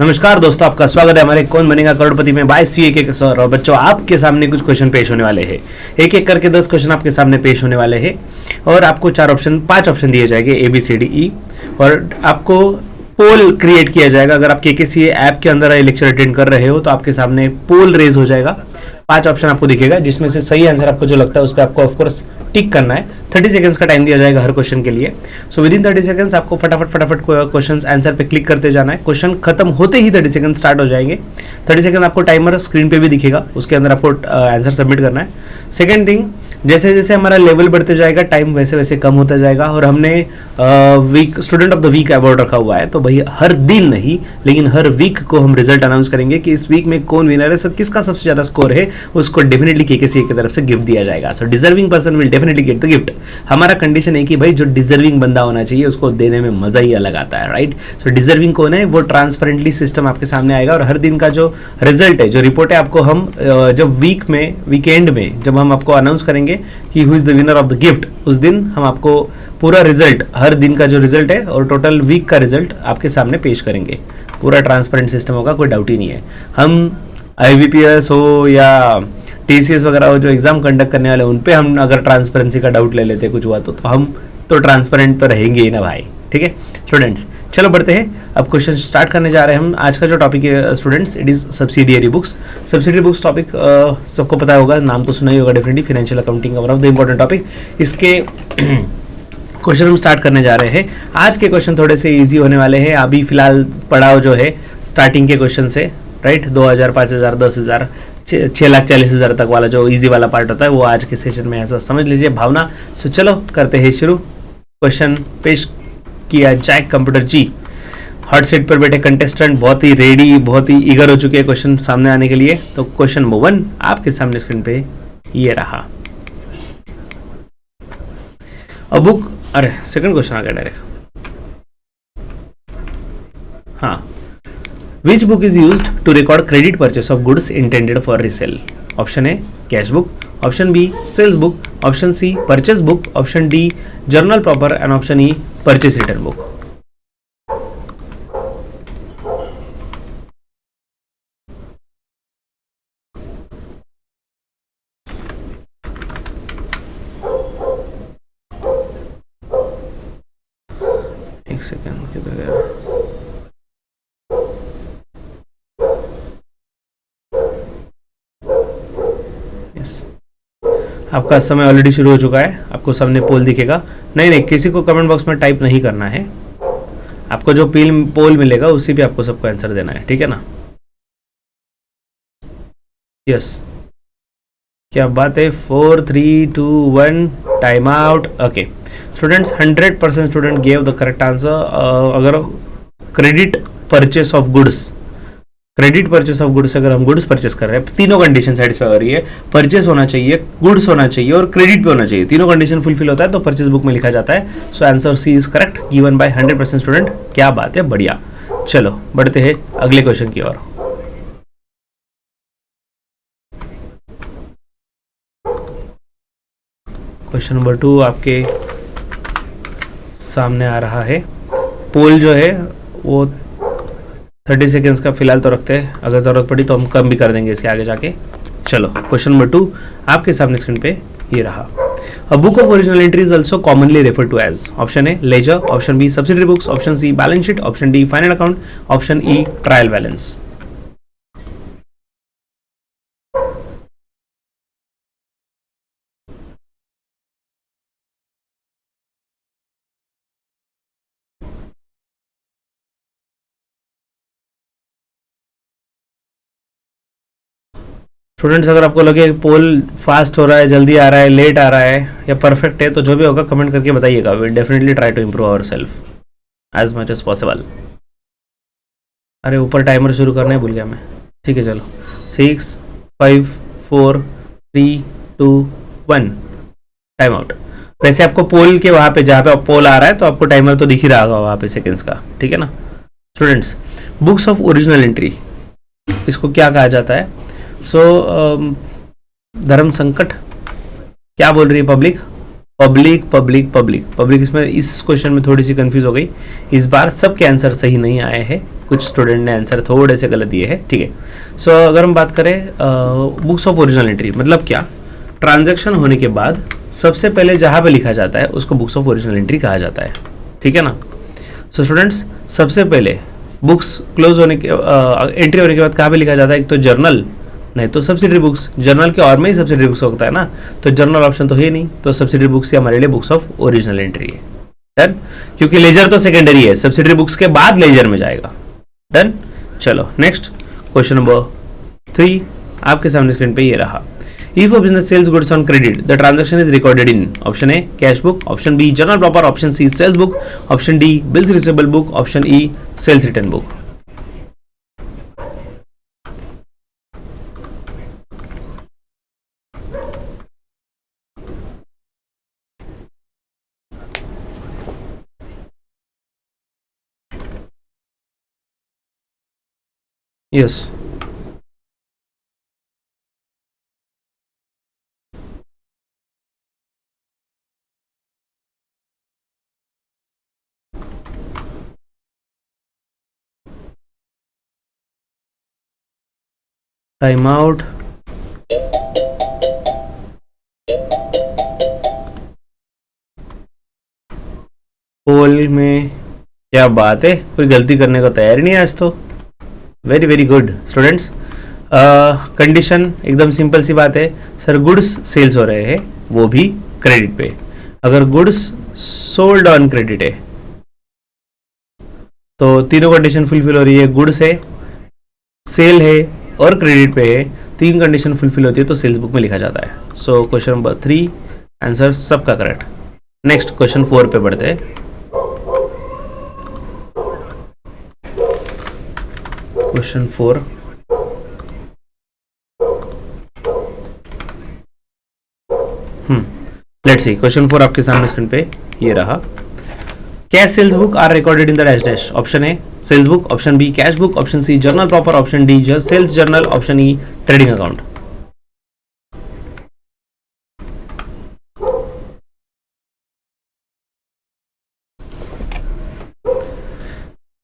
नमस्कार दोस्तों, आपका स्वागत है हमारे कौन बनेगा करोड़पति में बाय सीए के सर। और बच्चों, आपके सामने कुछ क्वेश्चन पेश होने वाले हैं। एक एक करके 10 क्वेश्चन आपके सामने पेश होने वाले हैं और आपको 5 ऑप्शन दिए जाएंगे A B C D E, और आपको पोल क्रिएट किया जाएगा। अगर आप के ऐप के अंदर ये लेक्चर अटेंड कर रहे हो तो आपके सामने पोल रेज हो जाएगा। 5 ऑप्शन आपको दिखेगा, जिसमें से सही आंसर आपको जो लगता है उस पर आपको ऑफकोर्स टिक करना है। 30 सेकंड्स का टाइम दिया जाएगा हर क्वेश्चन के लिए। सो विद इन 30 सेकंड्स आपको फटाफट क्वेश्चन आंसर पे क्लिक करते जाना है। क्वेश्चन खत्म होते ही 30 सेकंड स्टार्ट हो जाएंगे। 30 सेकंड आपको टाइमर स्क्रीन पे भी दिखेगा, उसके अंदर आपको आंसर सबमिट करना है। सेकेंड थिंग, जैसे जैसे हमारा लेवल बढ़ते जाएगा टाइम वैसे वैसे कम होता जाएगा। और हमने week student of the week award रखा हुआ है, तो भाई हर दिन नहीं लेकिन हर वीक को हम रिजल्ट अनाउंस करेंगे कि इस वीक में कौन विनर है। सो किसका सबसे ज्यादा स्कोर है उसको डेफिनेटली केकेसीए की तरफ से गिफ्ट दिया जाएगा। So deserving person will definitely get the gift. हमारा कंडीशन है कि भाई जो डिजर्विंग बंदा होना चाहिए उसको देने में मजा ही अलग आता है, राइट। सो डिजर्विंग कौन है वो ट्रांसपेरेंटली सिस्टम आपके सामने आएगा, और हर दिन का जो रिजल्ट है, जो रिपोर्ट है, आपको हम जब वीकेंड में जब हम आपको अनाउंस करेंगे कि who is the winner of the gift, उस दिन हम आपको पूरा रिजल्ट, हर दिन का जो रिजल्ट है और टोटल वीक का रिजल्ट आपके सामने पेश करेंगे। पूरा ट्रांसपेरेंट सिस्टम होगा, कोई डाउट ही नहीं है। हम IBPS हो या TCS वगैरह हो जो एग्जाम कंडक्ट करने वाले, उन पे हम अगर ट्रांसपेरेंसी का डाउट ले लेते कुछ हुआ तो हम तो ट्रांसपेरेंट तो रहेंगे ही ना भाई, ठीक है स्टूडेंट्स। चलो बढ़ते हैं, अब क्वेश्चन स्टार्ट करने जा रहे हैं हम। आज का जो टॉपिक है students, it is subsidiary books. Subsidiary books topic सबको पता होगा, नाम तो सुना ही होगा डेफिनेटली। फाइनेंशियल अकाउंटिंग का one of the important topic. इसके क्वेश्चन हम स्टार्ट करने जा रहे हैं। आज के क्वेश्चन थोड़े से इजी होने वाले हैं। अभी फिलहाल पढ़ाओ जो है स्टार्टिंग के क्वेश्चन से, राइट। 2000, 5000, 10,000, 6,40,000 तक वाला जो इजी वाला पार्ट होता है वो आज के सेशन में ऐसा समझ लीजिए भावना। सो चलो करते हैं शुरू। क्वेश्चन पेश किया जाए। कंप्यूटर जी हॉट सीट पर बैठे कंटेस्टेंट बहुत ही रेडी, बहुत ही ईगर हो चुके हैं क्वेश्चन सामने आने के लिए। तो क्वेश्चन नंबर 1 आपके सामने स्क्रीन पे ये रहा। अब बुक, अरे सेकंड क्वेश्चन आ गया डायरेक्ट। हाँ, which book is used to record credit purchase of goods intended for resale? Option A cash book, option B sales book, option C purchase book, option D journal proper and option E purchase return book. एक second, किधर गया? आपका समय already शुरू हो चुका है। आपको सामने पोल दिखेगा। नहीं, किसी को कमेंट बॉक्स में टाइप नहीं करना है। आपको जो पोल मिलेगा उसी पे आपको सबको आंसर देना है, ठीक है ना। यस, क्या बात है। 4, 3, 2, 1 time out. Okay students, 100% student gave the correct answer. अगर क्रेडिट परचेस ऑफ गुड्स, अगर हम गुड्स परचेस कर रहे हैं, तीनों कंडीशन सेटिस्फाई हो रही है। परचेस होना चाहिए, गुड्स होना चाहिए और क्रेडिट पे होना चाहिए। तीनों कंडीशन फुलफिल होता है तो परचेस बुक में लिखा जाता है। So answer C is correct, given by 100% student. क्या बात है, बढ़िया। चलो बढ़ते हैं अगले क्वेश्चन की ओर। क्वेश्चन नंबर 2 आपके सामने आ रहा है। पोल जो है वो 30 सेकेंड्स का फिलहाल तो रखते हैं, अगर ज़रूरत पड़ी तो हम कम भी कर देंगे इसके आगे जाके। चलो क्वेश्चन नंबर 2 आपके सामने स्क्रीन पे ये रहा। A book of original entry is also commonly refer to as. Option A ledger, option B subsidiary books, option C balance sheet, option D final account, option E trial balance. Students, अगर आपको लगे पोल fast हो रहा है, जल्दी आ रहा है, late आ रहा है या परफेक्ट है, तो जो भी होगा कमेंट करके बताइएगा। We definitely try to improve our self as much as possible. अरे ऊपर टाइमर शुरू करना है, भूल गया मैं। ठीक है चलो, 6, 5, 4, 3, 2, 1 टाइम आउट। वैसे आपको पोल के वहाँ पे जहाँ पे पोल आ रहा है तो आपको टाइमर तो दिख ही रहा होगा वहाँ पे सेकेंड्स का, ठीक है ना students. Books of original entry, इसको क्या कहा जाता है? सो धर्म संकट क्या बोल रही है public? Public public public public, इसमें इस क्वेश्चन में थोड़ी सी कंफ्यूज हो गई। इस बार सबके आंसर सही नहीं आए हैं, कुछ स्टूडेंट ने आंसर थोड़े से गलत दिए हैं, ठीक है। सो अगर हम बात करें बुक्स ऑफ ओरिजिनल एंट्री, मतलब क्या, ट्रांजैक्शन होने के बाद सबसे पहले जहाँ पे लिखा जाता है उसको बुक्स ऑफ ओरिजिनल एंट्री कहा जाता है, ठीक है ना। सो स्टूडेंट्स, सबसे पहले बुक्स क्लोज होने के एंट्री होने के बाद कहाँ पे लिखा जाता है, एक तो जर्नल, नहीं तो सब्सिडरी बुक्स। जर्नल के और में ही सब्सिडरी बुक्स होता है ना, तो जर्नल ऑप्शन तो है नहीं, तो सब्सिडरी बुक्स ही हमारे लिए बुक्स ऑफ ओरिजिनल एंट्री है। डन, क्योंकि लेजर तो सेकेंडरी है, सब्सिडरी बुक्स के बाद लेजर में जाएगा। डन, चलो नेक्स्ट क्वेश्चन नंबर 3 आपके सामने स्क्रीन पे ये रहा। If a business sells goods on credit, the transaction is recorded in option A cash book, option B journal proper, option C sales book, option D bills receivable book, option E sales return book. Yes. Time out. Poll में क्या बात है, कोई गलती करने को तैयार ही नहीं है आज तो। Very very good students. Condition एकदम सिंपल सी बात है सर, गुड्स सेल्स हो रहे हैं वो भी क्रेडिट पे। अगर गुड्स सोल्ड ऑन क्रेडिट है तो तीनों कंडीशन फुलफिल हो रही है, गुड्स है, सेल है और क्रेडिट पे है, 3 कंडीशन फुलफिल होती है तो सेल्स बुक में लिखा जाता है। सो क्वेश्चन नंबर 3 आंसर सबका करेक्ट। नेक्स्ट क्वेश्चन 4 पे बढ़ते हैं। Question 4, let's see. क्वेश्चन 4 आपके सामने स्क्रीन पे ये रहा। Cash sales book are recorded in the dash dash. Option A sales book, option B cash book, option C journal proper, option D just sales journal, option E trading account.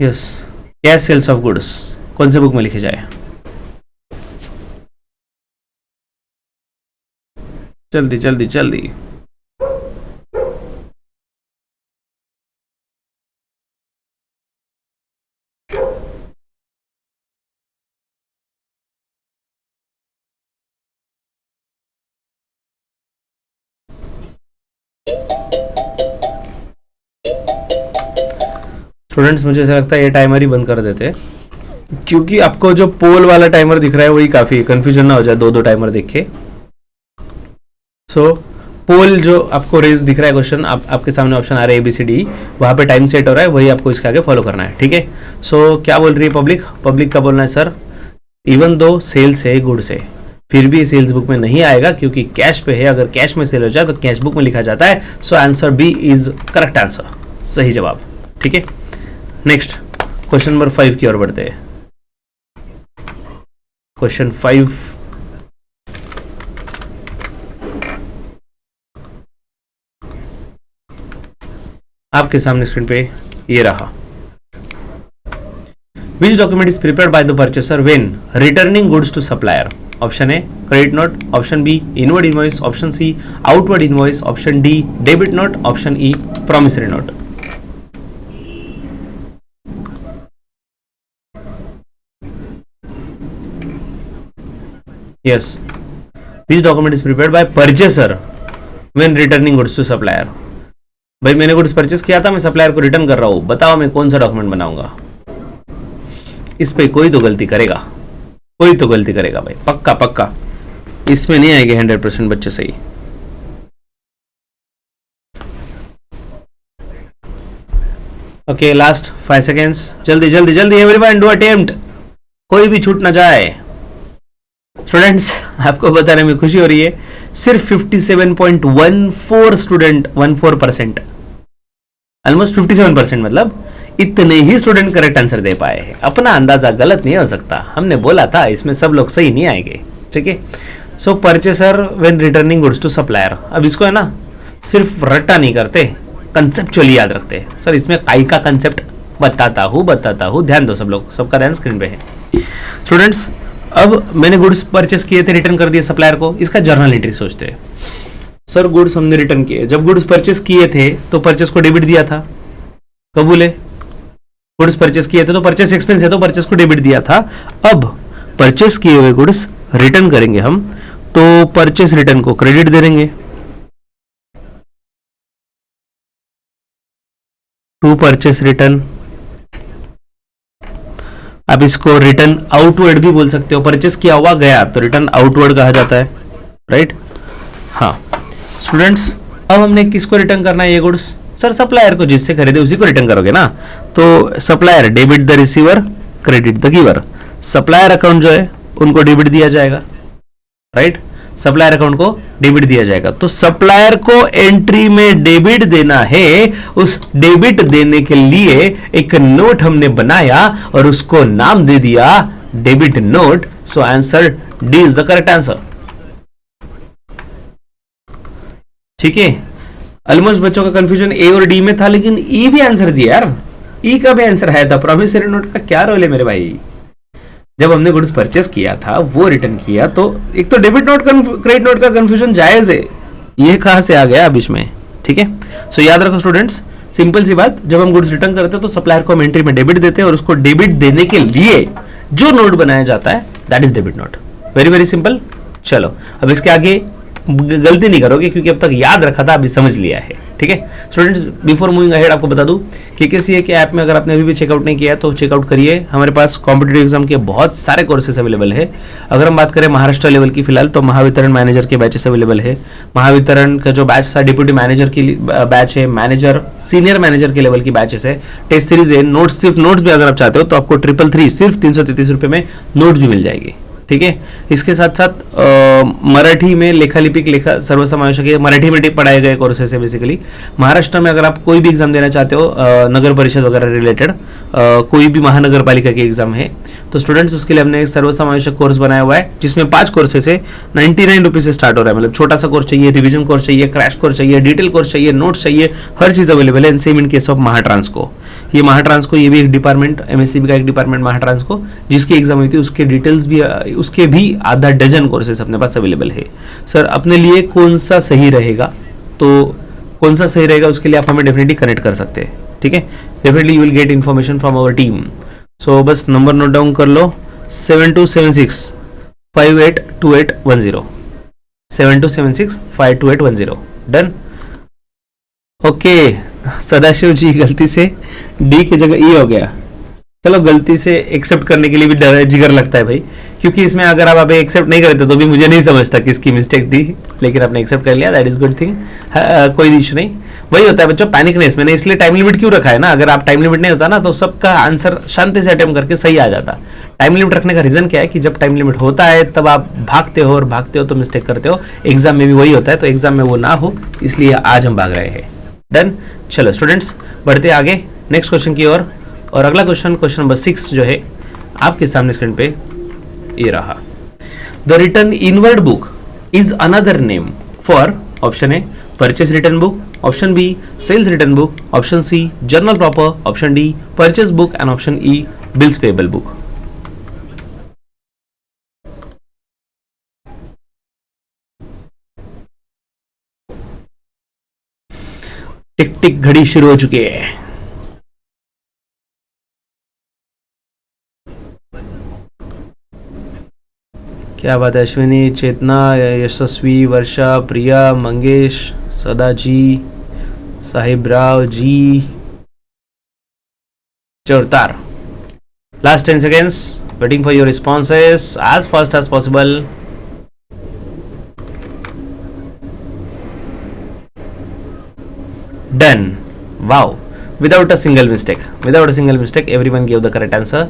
Yes, cash sales of goods कौन से book में लिखे जाए? जल्दी जल्दी जल्दी। Students, मुझे ऐसा लगता है ये टाइमर ही बंद कर देते हैं, क्योंकि आपको जो पोल वाला टाइमर दिख रहा है वही काफी कंफ्यूजन ना हो जाए दो टाइमर देख के। सो पोल जो आपको रेज दिख रहा है क्वेश्चन, आपके सामने ऑप्शन आ रहे हैं ABCD, वहां पे टाइम सेट हो रहा है, वही आपको इसके आगे फॉलो करना है, ठीक है। सो क्या बोल रही है पब्लिक? पब्लिक का बोलना है सर, इवन दो सेल्स है गुड्स है फिर भी सेल्स बुक में नहीं आएगा क्योंकि कैश पे है। अगर कैश में सेल हो जाए तो कैश बुक में लिखा जाता है। So answer B is correct answer, सही जवाब, ठीक है। नेक्स्ट क्वेश्चन नंबर 5 की ओर बढ़ते हैं। क्वेश्चन 5, आपके सामने स्क्रीन पे ये रहा। Which document is prepared by the purchaser when returning goods to supplier? Option A credit note, option B inward invoice, option C outward invoice, option D debit note, option E promissory note. Yes, which document is prepared by purchaser when returning goods to supplier? भाई मैंने goods purchase किया था, मैं supplier को return कर रहा हूं, बताओ मैं कौन सा डॉक्यूमेंट बनाऊंगा? इस पे कोई तो गलती करेगा, कोई तो गलती करेगा भाई, पक्का पक्का। इसमें नहीं आएंगे 100% बच्चे सही। ओके, लास्ट 5 सेकेंड्स, जल्दी जल्दी जल्दी एवरीवन डू अटेम्प्ट, कोई भी छूट ना जाए। स्टूडेंट्स, आपको बताने में खुशी हो रही है, सिर्फ 57.14 स्टूडेंट, 14%, ऑलमोस्ट 57%, मतलब इतने ही स्टूडेंट करेक्ट आंसर दे पाए हैं। अपना अंदाजा गलत नहीं हो सकता, हमने बोला था इसमें सब लोग सही नहीं आएंगे, ठीक है। So purchaser when returning goods to supplier, अब इसको है ना सिर्फ रट्टा नहीं करते, कंसेप्चुअली याद रखते हैं। सर इसमें काई का कंसेप्ट बताता हूँ, ध्यान दो सब लोग, सबका ध्यान स्क्रीन पे है। स्टूडेंट्स, अब मैंने गुड्स परचेस किए थे, रिटर्न कर दिए सप्लायर को, इसका जर्नल एंट्री सोचते हैं। सर गुड्स हमने रिटर्न किए, जब गुड्स परचेस किए थे तो परचेस को डेबिट दिया था, कबूल है। गुड्स परचेस किए थे तो परचेस एक्सपेंस है तो परचेस को डेबिट दिया था। अब परचेस किए हुए गुड्स रिटर्न करेंगे हम, तो परचेस रिटर्न को क्रेडिट दे देंगे टू परचेस रिटर्न। आप इसको रिटर्न आउटवर्ड भी बोल सकते हो, परचेस किया हुआ गया तो रिटर्न आउटवर्ड कहा जाता है, राइट। हाँ स्टूडेंट्स, अब हमने किसको रिटर्न करना है ये गुड्स? सर सप्लायर को, जिससे खरीदे उसी को रिटर्न करोगे ना। तो supplier debit the receiver, credit the giver. Supplier account जो है उनको डेबिट दिया जाएगा, राइट। सप्लायर अकाउंट को डेबिट दिया जाएगा। तो सप्लायर को एंट्री में डेबिट देना है, उस डेबिट देने के लिए एक नोट हमने बनाया और उसको नाम दे दिया debit note. So answer D is the correct answer, ठीक है। ऑलमोस्ट बच्चों का कंफ्यूजन ए और डी में था, लेकिन ई भी आंसर दिया यार, ई का भी आंसर है था। प्रोमिसरी नोट का क्या रोल है मेरे भाई? जब हमने गुड्स परचेस किया था, वो रिटर्न किया, तो एक तो डेबिट नोट क्रेडिट नोट का कंफ्यूजन जायज है, ये कहां से आ गया बीच में, ठीक है। सो याद रखो स्टूडेंट्स, सिंपल सी बात, जब हम गुड्स रिटर्न करते हैं तो सप्लायर को हम एंट्री में डेबिट देते हैं और उसको डेबिट देने के लिए जो नोट बनाया जाता है that is debit note. Very very simple. चलो अब इसके आगे गलती नहीं करोगे क्योंकि अब तक याद रखा था, अभी समझ लिया है, ठीक है। स्टूडेंट्स, बिफोर मूविंग अहेड आपको बता दूं कि KCA के ऐप में अगर आपने अभी भी चेकआउट नहीं किया है तो चेकआउट करिए। हमारे पास कॉम्पिटेटिव एग्जाम के बहुत सारे कोर्सेस अवेलेबल है। अगर हम बात करें महाराष्ट्र लेवल की, फिलहाल तो महावितरण मैनेजर के बैचेस अवेलेबल है। महावितरण का जो बैच था डिप्यूटी मैनेजर की बैच है, मैनेजर सीनियर मैनेजर के लेवल की बैचेस है, टेस्ट सीरीज है, नोट्स, सिर्फ नोट्स भी अगर आप चाहते हो तो आपको 333 सिर्फ 333 रुपए में नोट्स भी मिल जाएगी, ठीक है। इसके साथ साथ मराठी में लेखालिपिक लेखा सर्वसमावेशक है, मराठी में पढ़ाए गए कोर्सेस है बेसिकली। महाराष्ट्र में अगर आप कोई भी एग्जाम देना चाहते हो, नगर परिषद वगैरह रिलेटेड, कोई भी महानगर पालिका के एग्जाम है, तो स्टूडेंट्स उसके लिए हमने एक सर्वसमावेशक कोर्स बनाया हुआ है जिसमें 5 कोर्सेस है। 99 रुपीज से स्टार्ट हो रहा है, मतलब छोटा सा कोर्स चाहिए, रिविजन कोर्स चाहिए, क्रैश कोर्स चाहिए, डिटेल कोर्स चाहिए, नोट्स चाहिए, हर चीज अवेलेबल है। And same in case of Mahatrans को, ये महाट्रांस को, ये भी एक डिपार्टमेंट, MSCB का एक डिपार्टमेंट महाट्रांस को, जिसकी एग्जाम हुई थी उसके डिटेल्स भी, उसके भी आधा डजन कोर्सेस अपने पास अवेलेबल है। सर अपने लिए कौन सा सही रहेगा, तो कौन सा सही रहेगा उसके लिए आप हमें डेफिनेटली कनेक्ट कर सकते हैं, ठीक है। Definitely you will get information from our team. So बस नंबर नोट डाउन कर लो, 7276 582810, 7276 582810। Done, okay. सदाशिव जी, गलती से डी की जगह ई हो गया। चलो, गलती से एक्सेप्ट करने के लिए भी जिगर लगता है भाई, क्योंकि इसमें अगर आप अभी एक्सेप्ट नहीं करते तो भी मुझे नहीं समझता किसकी मिस्टेक थी, लेकिन आपने एक्सेप्ट कर लिया, दैट इज गुड थिंग। कोई इशू नहीं। वही होता है बच्चों, पैनिक नहीं, मैंने इसलिए टाइम लिमिट क्यों रखा है ना। अगर आप टाइम लिमिट नहीं होता ना तो सबका आंसर शांति से अटेम्प्ट करके सही आ जाता। टाइम लिमिट रखने का रीजन क्या है कि जब टाइम लिमिट होता है तब आप भागते हो, और भागते हो तो मिस्टेक करते हो। एग्जाम में भी वही होता है, तो एग्जाम में वो ना हो इसलिए आज हम भाग रहे हैं। डन। चलो स्टूडेंट्स, बढ़ते आगे नेक्स्ट क्वेश्चन की ओर। और अगला क्वेश्चन, क्वेश्चन नंबर 6 जो है आपके सामने स्क्रीन पे ये रहा। The return inward book is another name for, option A purchase return book, option B sales return book, option C journal proper, option D purchase book and option E bills payable book. Tick tick घड़ी शुरू हो चुकी है। क्या बात है, अश्विनी, चेतना, यशस्वी, वर्षा, Priya, Mangesh, Sada ji, Sahib Rao ji, Chautar. Last 10 seconds, waiting for your responses as fast as possible. Done. Wow. Without a single mistake. Without a single mistake, everyone gave the correct answer.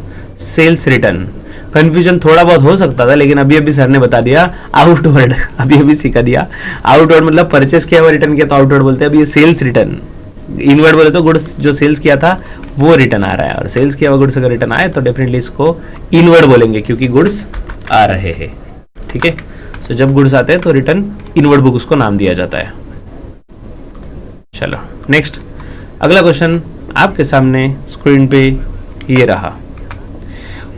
Sales return. Confusion थोड़ा बहुत हो सकता था, लेकिन अभी अभी सर ने बता दिया आउटवर्ड, अभी अभी सिखा दिया। आउटवर्ड मतलब परचेस किया हुआ रिटर्न किया तो आउटवर्ड बोलते हैं। अभी ये सेल्स रिटर्न, इनवर्ड बोले तो गुड्स जो सेल्स किया था वो रिटर्न आ रहा है, और सेल्स किया हुआ गुड्स अगर रिटर्न आए तो डेफिनेटली इसको इनवर्ड बोलेंगे क्योंकि गुड्स आ रहे हैं, ठीक है। सो जब गुड्स आते हैं तो रिटर्न इनवर्ड बुक उसको नाम दिया जाता है। चलो नेक्स्ट, अगला क्वेश्चन आपके सामने स्क्रीन पे ये रहा।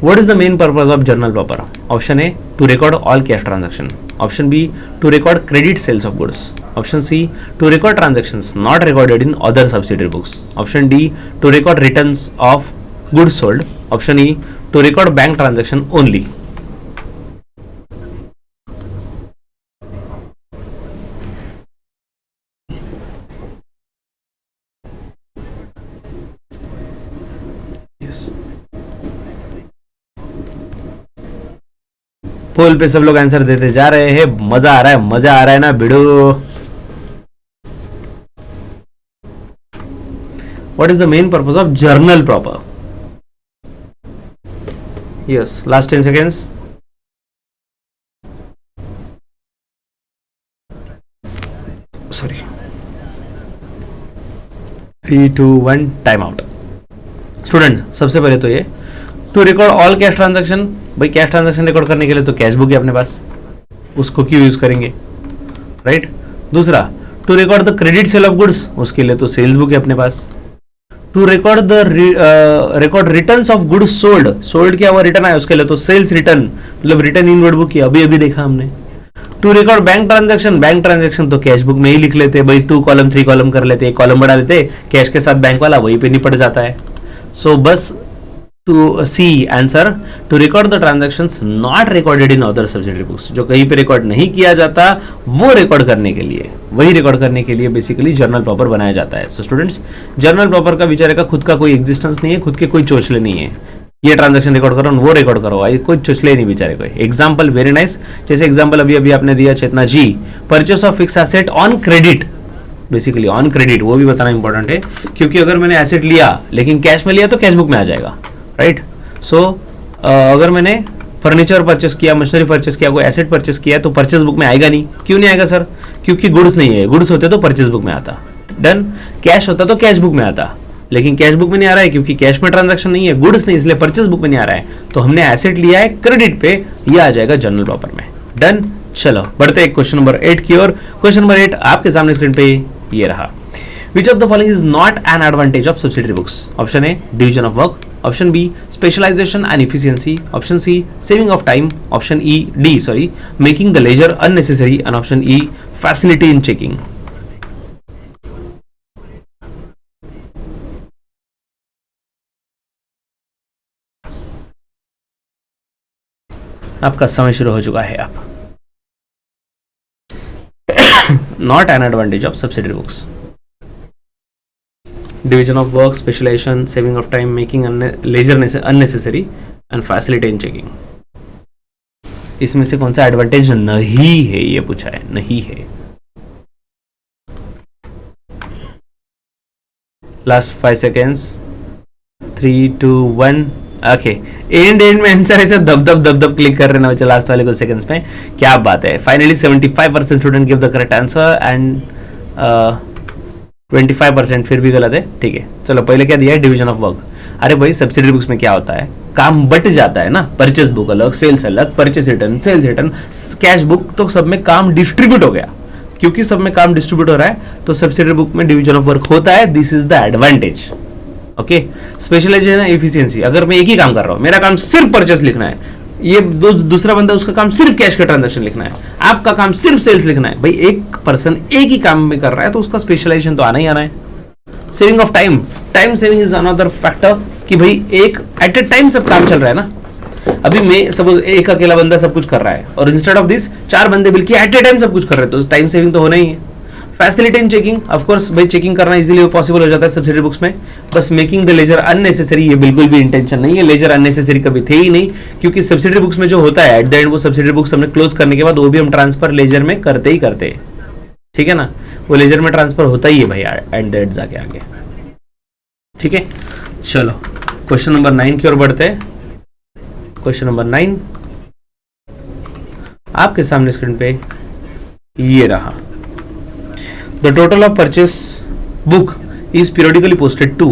What is the main purpose of journal proper? Option A to record all cash transaction, option B to record credit sales of goods, option C to record transactions not recorded in other subsidiary books, option D to record returns of goods sold, option E to record bank transaction only. Poll पे सब लोग answer देते जा रहे हैं, मजा आ रहा है ना भिड़ो। What is the main purpose of journal proper? Yes, last 10 seconds. Sorry, 3, 2, 1 time out. Student, सबसे पहले तो ये to record all cash transaction, भाई कैश ट्रांजैक्शन रिकॉर्ड करने के लिए तो कैश बुक है अपने पास, उसको क्यों यूज करेंगे, राइट। दूसरा, to record the credit sale of goods, उसके लिए तो सेल्स बुक है अपने पास। To record the record returns of goods sold, sold क्या हुआ, रिटर्न आया, उसके लिए तो सेल्स रिटर्न, मतलब रिटर्न इनवर्ड बुक की अभी अभी देखा हमने। To record bank transaction, bank transaction तो कैश बुक में ही लिख लेते भाई, 2 कॉलम 3 कॉलम कर लेते, एक कॉलम बढ़ा लेते, कैश के साथ बैंक वाला वहीं पे निपट जाता है। सो बस to C answer, to record the transactions not recorded in other subsidiary books, जो कहीं पे रिकॉर्ड नहीं किया जाता वो रिकॉर्ड करने के लिए, वही रिकॉर्ड करने के लिए बेसिकली जर्नल प्रॉपर बनाया जाता है। सो स्टूडेंट्स, जर्नल प्रॉपर का बेचारे का खुद का कोई एग्जिस्टेंस नहीं है, खुद के कोई चोचले नहीं है, ये ट्रांजैक्शन रिकॉर्ड करो वो रिकॉर्ड करो, कोई चोचले नहीं बेचारे को। एग्जाम्पल वेरी नाइस, जैसे एग्जाम्पल अभी अभी आपने दिया Chetna ji, purchase of fix asset on credit, basically on credit, वो भी बताना इंपॉर्टेंट है, क्योंकि अगर मैंने एसेट लिया लेकिन कैश में लिया तो कैश बुक में आ जाएगा, राइट। सो अगर मैंने फर्नीचर परचेस किया, मशीनरी परचेस किया, कोई एसेट परचेस किया तो परचेस बुक में आएगा नहीं। क्यों नहीं आएगा सर? क्योंकि गुड्स नहीं है, गुड्स होते तो परचेस बुक में आता, डन। कैश होता तो कैश बुक में आता, लेकिन कैश बुक में नहीं आ रहा है क्योंकि कैश में ट्रांजैक्शन नहीं है, गुड्स नहीं, इसलिए परचेस बुक में नहीं आ रहा है, तो हमने एसेट लिया है क्रेडिट पे, ये आ जाएगा जर्नल प्रॉपर में, डन। चलो बढ़ते हैं क्वेश्चन नंबर 8 की ओर। क्वेश्चन नंबर 8 आपके सामने स्क्रीन पे ये रहा। Which of the following is not an advantage of subsidiary books? Option A, division of work. Option B, specialization and efficiency. Option C, saving of time. Option D, making the ledger unnecessary. And option E, facility in checking. आपका समय शुरू हो चुका है। आप not an advantage of subsidiary books. Division of work, specialization, saving of time, making leisure unnecessary and facility in checking. इसमें से कौन सा एडवांटेज नहीं है, ये पूछा है, नहीं है। Last 5 seconds, 3, 2, 1 okay. एंड में आंसर ऐसे दब क्लिक कर रहे ना बच्चे लास्ट वाले कुछ सेकंड्स में, क्या बात है। Finally 75% student give the correct answer and 25% फिर भी गलत है, ठीक है। चलो पहले क्या दिया है, डिवीजन ऑफ वर्क। अरे भाई सब्सिडरी बुक्स में क्या होता है, काम बट जाता है ना, परचेस बुक अलग, सेल्स अलग, purchase return, sales return, cash book, तो सब में काम डिस्ट्रीब्यूट हो गया। क्योंकि सब में काम डिस्ट्रीब्यूट हो रहा है तो सब्सिडरी बुक में डिवीजन ऑफ वर्क होता है, this is the advantage. Okay, specialisation, efficiency, अगर मैं एक ही काम कर रहा हूं, मेरा काम सिर्फ परचेस लिखना है, ये दूसरा बंदा उसका काम सिर्फ कैश का ट्रांजैक्शन लिखना है, आपका काम सिर्फ सेल्स लिखना है, भाई एक पर्सन एक ही काम में कर रहा है तो उसका स्पेशलाइजेशन तो आना ही आना है। Saving of time, time saving is another factor कि भाई एक एट ए टाइम सब काम चल रहा है ना। अभी मैं सपोज एक अकेला बंदा सब कुछ कर रहा है और इंस्टेड ऑफ दिस 4 बंदे मिलकर एट ए टाइम सब कुछ कर रहे हैं, तो टाइम सेविंग तो होना ही है। Facility in checking, of course भाई चेकिंग करना इजीली पॉसिबल हो जाता है सब्सिडरी बुक्स में। बस मेकिंग द लेजर अननेसेसरी, ये बिल्कुल भी इंटेंशन नहीं है, लेजर अननेसेसरी कभी थे ही नहीं, क्योंकि सब्सिडरी बुक्स में जो होता है एट द एंड वो सब्सिडरी बुक्स हमने क्लोज करने के बाद वो भी हम ट्रांसफर लेजर में करते ही करते हैं, ठीक है ना, वो लेजर में ट्रांसफर होता ही है भाई एट द एंड जाके आगे, ठीक है। चलो क्वेश्चन नंबर 9 की ओर बढ़ते हैं। क्वेश्चन नंबर 9 आपके सामने स्क्रीन पे ये रहा। The total of purchase book is periodically posted to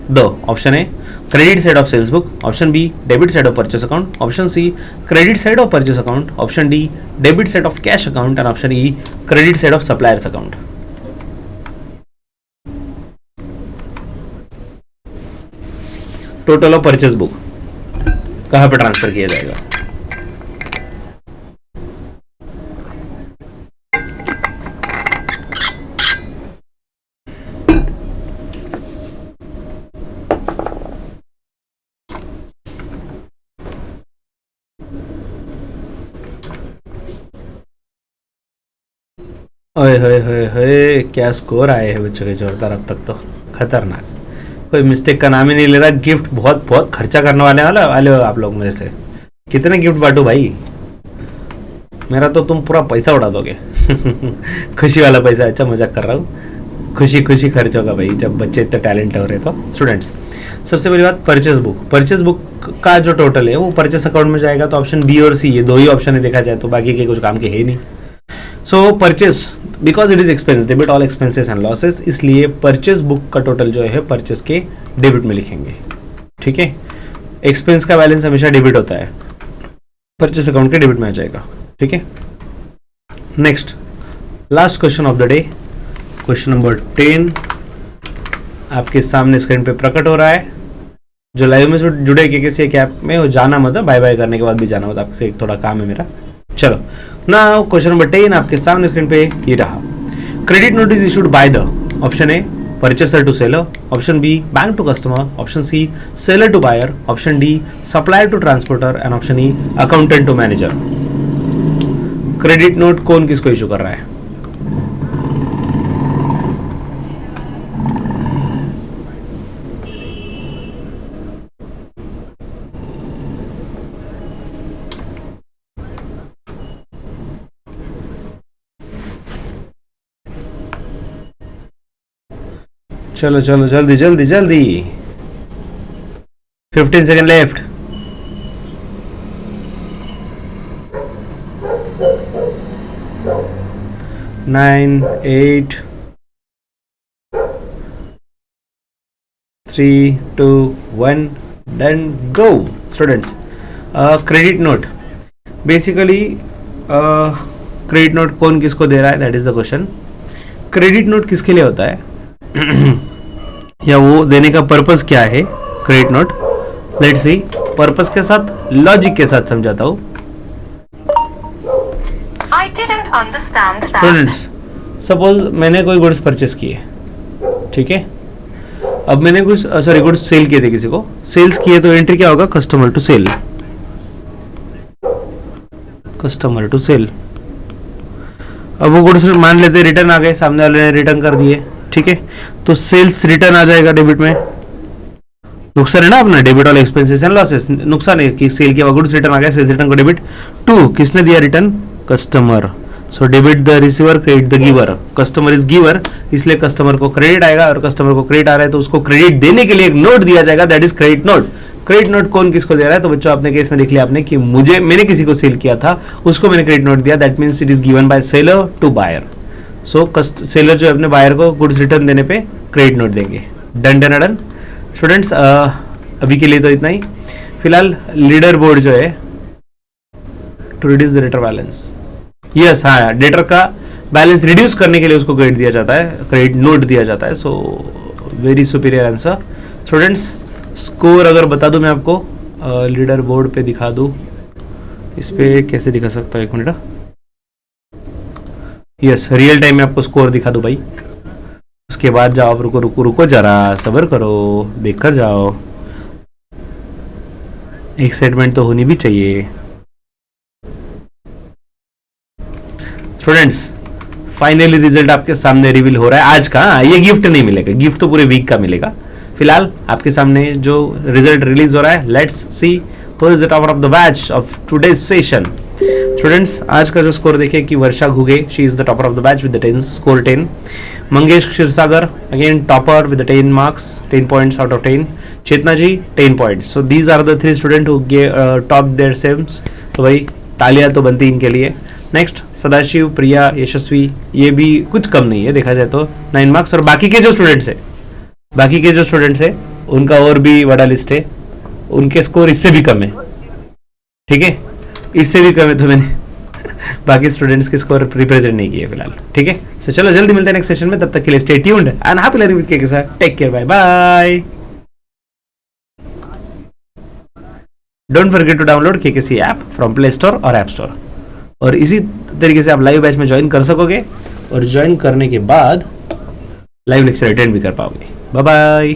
the option A, credit side of sales book, option B, debit side of purchase account, option C, credit side of purchase account, option D, debit side of cash account, and option E, credit side of suppliers account. Total of purchase book कहां पे transfer किया जाएगा? ओए होए होए होए, क्या score आए हैं बच्चों के जोरदार अब तक तो, खतरनाक। कोई मिस्टेक का नाम ही नहीं ले रहा। गिफ्ट बहुत बहुत खर्चा करने वाले हो आप लोग में से। कितने गिफ्ट बांटू भाई? मेरा तो तुम पूरा पैसा उड़ा दोगे। खुशी वाला पैसा। अच्छा मजाक कर रहा हूँ, खुशी खुशी खर्च होगा भाई जब बच्चे इतने टैलेंट हो रहे। तो स्टूडेंट्स, सबसे पहली बात परचेस बुक। परचेस बुक का जो टोटल है वो परचेस अकाउंट में जाएगा। तो ऑप्शन बी और सी, ये दो ही ऑप्शन है देखा जाए तो, बाकी के कुछ काम के है ही नहीं। So purchase because it is expense, debit all expenses and losses, इसलिए परचेस बुक का टोटल जो है परचेस के डेबिट में लिखेंगे। ठीक है, एक्सपेंस का बैलेंस हमेशा डेबिट होता है, परचेस अकाउंट के डेबिट में आ जाएगा। ठीक है, next last question of the day, question number 10 आपके सामने स्क्रीन पे प्रकट हो रहा है। जो लाइव में जुड़े किसी एक ऐप में, वो जाना मत, बाय बाय करने के बाद भी जाना मत, आपसे एक थोड़ा काम है मेरा। चलो ना, क्वेश्चन नंबर 10 आपके सामने स्क्रीन पे ये रहा। Credit note is issued by the, option A purchaser to seller, option B bank to customer, option C seller to buyer, option D supplier to transporter and option E accountant to manager. Credit note कौन किसको issue कर रहा है? चलो चलो जल्दी जल्दी जल्दी, 15 second left. Nine, 8, 3, 2, 1, done, go. Students, credit note basically, credit note कौन किसको दे रहा है, that is the question. Credit note किसके लिए होता है या वो देने का पर्पस क्या है credit note? Let's see, purpose के साथ, लॉजिक के साथ समझाता हूँ। स्टूडेंट्स, सपोज मैंने कोई गुड्स परचेस किए, ठीक है, अब मैंने कुछ गुड्स सेल किए थे, किसी को सेल्स किए, तो एंट्री क्या होगा? Customer to sale, customer to sale. अब वो गुड्स मान लेते रिटर्न आ गए, सामने वाले ने रिटर्न कर दिए, ठीक है, तो सेल्स रिटर्न आ जाएगा डेबिट में। नुकसान है ना अपना, debit all expenses and losses. नुकसान है कि सेल किया गुड्स रिटर्न आ गया, सेल्स रिटर्न को डेबिट टू, किसने दिया return? Customer. So debit the receiver, credit the giver. Customer is giver, इसलिए कस्टमर को क्रेडिट आएगा, और कस्टमर को क्रेडिट आ रहा है तो उसको क्रेडिट देने के लिए एक नोट दिया जाएगा, that is credit note. Credit note कौन किसको दे रहा है? तो बच्चों आपने केस में देख लिया आपने कि मैंने किसी को सेल किया था, उसको मैंने क्रेडिट नोट दिया, that means it is given by seller to buyer. So seller जो अपने बायर को गुड्स रिटर्न देने पे क्रेडिट नोट देंगे। Done done done. स्टूडेंट्स, अभी के लिए तो इतना ही। फिलहाल लीडर बोर्ड जो है, to reduce the debtor balance, yes, हाँ, डेटर का बैलेंस रिड्यूस करने के लिए उसको क्रेडिट दिया जाता है, क्रेडिट नोट दिया जाता है। So very superior answer. Students, score अगर बता दूं मैं आपको, लीडर बोर्ड पे दिखा दूं, इस पे कैसे दिखा सकता हूँ, एक मिनट, यस, रियल टाइम में आपको स्कोर दिखा दो भाई। उसके बाद जाओ, आप रुको रुको रुको जरा, सब्र करो, देख कर जाओ, एक्साइटमेंट तो होनी भी चाहिए। स्टूडेंट्स, फाइनली रिजल्ट आपके सामने रिवील हो रहा है आज का। ये गिफ्ट नहीं मिलेगा, गिफ्ट तो पूरे वीक का मिलेगा। फिलहाल आपके सामने जो रिजल्ट रिलीज हो रहा है, let's see who is the topper of the batch of today's session. Students, आज का जो स्कोर देखिए कि Varsha Ghuge, she is the topper of the batch with the 10 score 10। Mangesh Kshirsagar again topper with the 10 marks, 10 points out of 10। Chetna ji 10 points. So these are the 3 student who top their sems. तो भाई तालियां तो बनती इनके लिए। नेक्स्ट सदाशिव, प्रिया, यशस्वी, ये भी कुछ कम नहीं है देखा जाए तो, 9 मार्क्स। और बाकी के जो स्टूडेंट्स है उनका और भी बड़ा लिस्ट है, उनके स्कोर इससे भी कम है, ठीक है, इससे भी कम है। तो मैंने बाकी स्टूडेंट्स के स्कोर रिप्रेजेंट नहीं किए फिलहाल, ठीक है। सो चलो जल्दी मिलते हैं नेक्स्ट सेशन में, तब तक के लिए stay tuned and happy learning with के साथ। Take care, bye bye. Don't forget to download KKC app from play store और ऐप स्टोर। और इसी तरीके से आप लाइव बैच में ज्वाइन कर सकोगे और ज्वाइन करने के बाद लाइव लेक्चर अटेंड भी कर पाओगे। Bye bye.